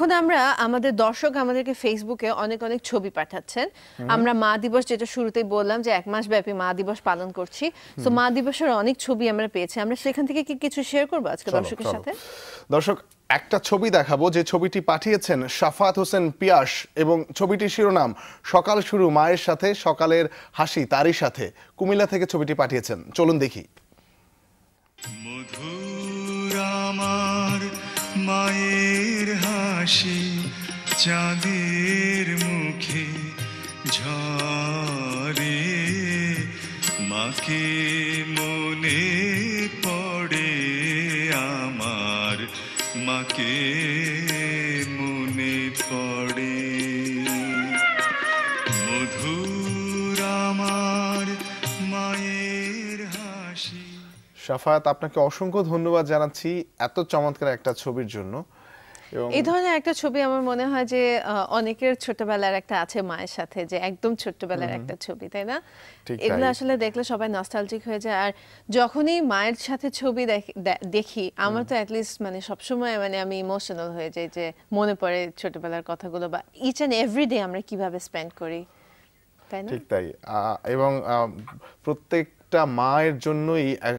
এখন আমরা আমাদের দর্শক আমাদেরকে ফেসবুকে অনেক অনেক ছবি পাঠাচ্ছেন। আমরা মা দিবস যেটা শুরুতেই বললাম যে 1 মাস ব্যাপী মা দিবস পালন করছি। সো মা দিবসের অনেক ছবি আমরা পেয়েছি। আমরা সেখান থেকে কি কিছু শেয়ার করব আজকে দর্শকের সাথে? দর্শক, একটা ছবি দেখাবো যে ছবিটি পাঠিয়েছেন শাফাত হোসেন পিয়াস এবং ছবিটির শিরোনাম সকাল শুরু মায়ের সাথে, সকালের হাসি তারই সাথে। কুমিল্লা থেকে ছবিটি পাঠিয়েছেন, চলুন দেখি। মধুর আমার মায়ের হাসি, চাঁদের মুখে ঝরে, মাকে মনে পড়ে আমার, মাকে মনে পড়ে। মধুর আমার মায়ের হাসি। শাফাত, আপনাকে অসংখ্য ধন্যবাদ জানাচ্ছি এত চমৎকার একটা ছবির জন্য। এই ধরনের একটা ছবি আমার মনে হয় যে অনেকের ছোটবেলার একটা আছে মায়ের সাথে, যে একদম ছোটবেলার একটা ছবি, তাই না? এগুলো আসলে দেখলে সবাই নস্টালজিক হয়ে যায়। আর যখনই মায়ের সাথে ছবি দেখি আমার তো অ্যাটলিস্ট মানে সবসময় মানে আমি ইমোশনাল হয়ে যাই, যে মনে পড়ে ছোটবেলার কথাগুলো বা ইচ অ্যান্ড এভরি ডে আমরা কিভাবে স্পেন্ড করি, তাই না? ঠিক তাই। এবং প্রত্যেকটা মায়ের জন্যই